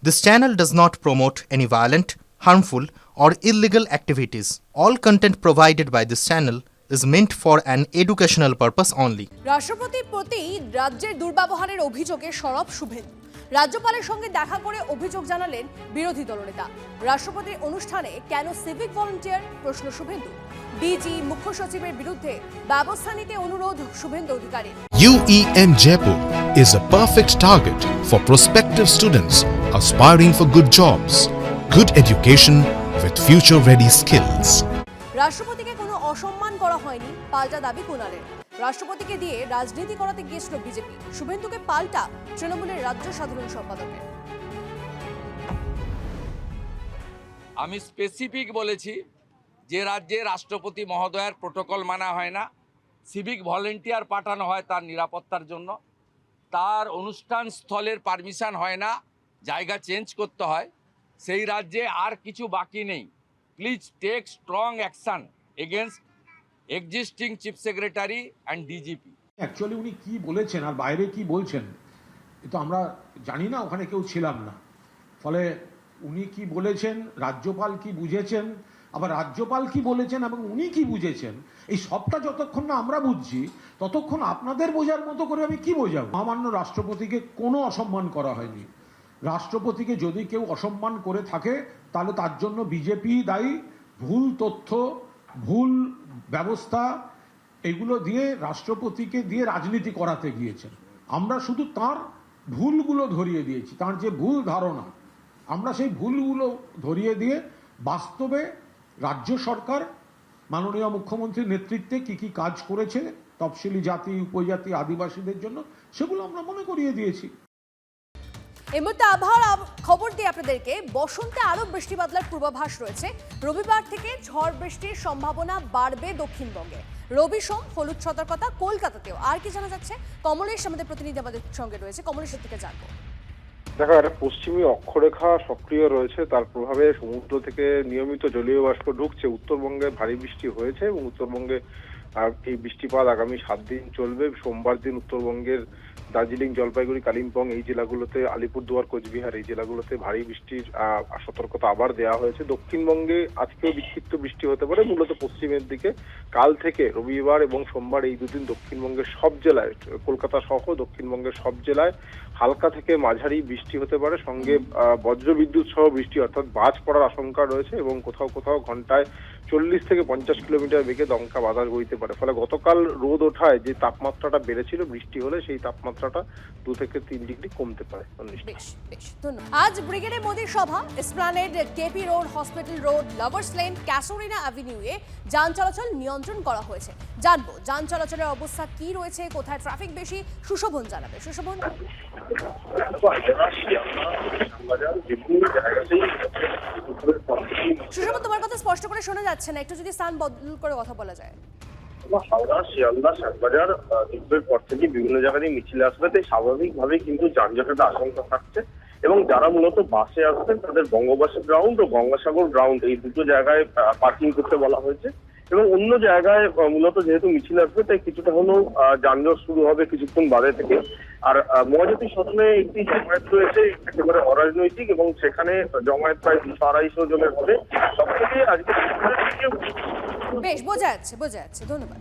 This channel does not promote any violent, harmful, or illegal activities. All content provided by this channel is meant for an educational purpose only. রাষ্ট্রপতির প্রতি রাজ্যের দুর্ব্যবহারের অভিযোগে সরব শুভেন্দু। রাজ্যপালের সঙ্গে দেখা করে অভিযোগ জানালেন বিরোধী দলনেতা। রাষ্ট্রপতির অনুষ্ঠানে কেন সিভিক ভলান্টিয়ার, প্রশ্ন শুভেন্দু। ডিজি মুখ্য সচিবের বিরুদ্ধে ব্যবস্থা নিতে অনুরোধ শুভেন্দু অধিকারীর। UEM Jaipur is a perfect target for prospective students aspiring for good jobs, good education with future-ready skills. রাষ্ট্রপতিকে কোনো অসম্মান করা হয়নি, পাল্টা দাবি কুণালের। রাষ্ট্রপতিকে দিয়ে রাজনীতি করাতে গিয়েছিল বিজেপি, শুভেন্দুকে পাল্টা তৃণমূলের রাজ্য সাধারণ সম্পাদকের। আমি স্পেসিফিক বলেছি যে রাজ্যে রাষ্ট্রপতি মহোদয়ের প্রোটোকল মানা হয় না, সিভিক ভলেন্টিয়ার পাঠানো হয় তার নিরাপত্তার জন্য, তার অনুষ্ঠান স্থলের পারমিশন হয় না, জায়গা চেঞ্জ করতে হয়, সেই রাজ্যে আর কিছু বাকি নেই। Please take strong action against existing chief secretary and DGP. Actually উনি কি বলেছেন আর বাইরে কি বলছেন এ তো আমরা জানি না, ওখানে কেউ ছিলাম না। ফলে উনি কি বলেছেন, রাজ্যপাল কি বুঝেছেন, আবার রাজ্যপাল কি বলেছেন এবং উনি কি বুঝেছেন, এই সবটা যতক্ষণ না আমরা বুঝছি ততক্ষণ আপনাদের বোঝার মতো করে আমি কি বোঝাবো। মহামান্য রাষ্ট্রপতিকে কোনো অসম্মান করা হয়নি। রাষ্ট্রপতিকে যদি কেউ অসম্মান করে থাকে তাহলে তার জন্য বিজেপি দায়ী। ভুল তথ্য, ভুল ব্যবস্থা, এগুলো দিয়ে রাষ্ট্রপতিকে দিয়ে রাজনীতি করাতে গিয়েছেন। আমরা শুধু তার ভুলগুলো ধরিয়ে দিয়েছি, তার যে ভুল ধারণা, আমরা সেই ভুলগুলো ধরিয়ে দিয়ে বাস্তবে রাজ্য সরকার মাননীয় মুখ্যমন্ত্রীর নেতৃত্বে কি কি কাজ করেছে তফসিলি জাতি, উপজাতি, আদিবাসীদের জন্য, সেগুলো আমরা মনে করিয়ে দিয়েছি। এই মুহূর্তে আবহাওয়ার খবর দিয়ে আপনাদেরকে, বসন্তে আরো বৃষ্টি বাদলার পূর্বাভাস রয়েছে। রবিবার থেকে ঝড় বৃষ্টির সম্ভাবনা বাড়বে দক্ষিণবঙ্গে। রবি সোম হলুদ সতর্কতা কলকাতাতেও। আর কি জানা যাচ্ছে, কমলেশ আমাদের প্রতিনিধি আমাদের সঙ্গে রয়েছে, কমলেশের থেকে জানবো। দেখো, একটা পশ্চিমী অক্ষরেখা সক্রিয় রয়েছে, তার প্রভাবে সমুদ্র থেকে নিয়মিত জলীয় বাষ্প ঢুকছে। উত্তরবঙ্গে ভারী বৃষ্টি হয়েছে এবং উত্তরবঙ্গে এই বৃষ্টিপাত আগামী 7 দিন চলবে। সোমবার দিন উত্তরবঙ্গের দার্জিলিং, জলপাইগুড়ি, কালিম্পং এই জেলাগুলোতে, আলিপুরদুয়ার, কোচবিহার এই জেলাগুলোতে ভারী বৃষ্টির সতর্কতা আবার দেওয়া হয়েছে। দক্ষিণবঙ্গে আজকেও বিক্ষিপ্ত বৃষ্টি হতে পারে, মূলত পশ্চিমের দিকে। কাল থেকে রবিবার এবং সোমবার এই দুদিন দক্ষিণবঙ্গের সব জেলায়, কলকাতা সহ দক্ষিণবঙ্গের সব জেলায় হালকা থেকে মাঝারি বৃষ্টি হতে পারে, সঙ্গে বজ্র বিদ্যুৎ সহ বৃষ্টি অর্থাৎ বাজ পড়ার আশঙ্কা রয়েছে এবং কোথাও কোথাও ঘন্টায় 40 থেকে 50 কিলোমিটার বেগে দমকা বাতাস বইতে পারে। ফলে গতকাল রোদ ওঠায় যে তাপমাত্রাটা বেড়েছিল, বৃষ্টি হলে সেই তাপমাত্রাটা 2 থেকে 3 ডিগ্রি কমতে পারে। আজ ব্রিগেডে মোদীর সভা। Esplanade, KP Road, Hospital Road, Lovers Lane, Casuarina অ্যাভিনিউয়ে যান চলাচল নিয়ন্ত্রণ করা হয়েছে। জানবো যান চলাচলের অবস্থা কি রয়েছে, কোথায় ট্রাফিক বেশি, সুশোভন জানাবে। সুশোভন, সুশোভন তোমার কথা স্পষ্ট করে শোনা যাচ্ছে না, একটু যদি স্থান বদল করে কথা বলা যায়। হাওড়া, শিয়ালদা, শাকবাজার দুপুরের পর থেকে বিভিন্ন জায়গায় মিছিল আসবে, তাই স্বাভাবিকভাবেই কিন্তু যানজটের আশঙ্কা থাকছে। এবং যারা মূলত বাসে আসবেন তাদের বঙ্গবাসী গ্রাউন্ড ও গঙ্গাসাগর গ্রাউন্ড এই দুটো জায়গায় পার্কিং করতে বলা হয়েছে। এবং অন্য জায়গায় মূলত যেহেতু মিছিল আসবে তাই কিছুটা হলেও যানজট শুরু হবে কিছুক্ষণ বাদে থেকে। আর মহাজাতি সদনে একটি জমায়েত রয়েছে একেবারে অরাজনৈতিক, এবং সেখানে জমায়েত প্রায় 200-250 জনের হবে। সব থেকে আজকে বেশ বোঝা যাচ্ছে, ধন্যবাদ।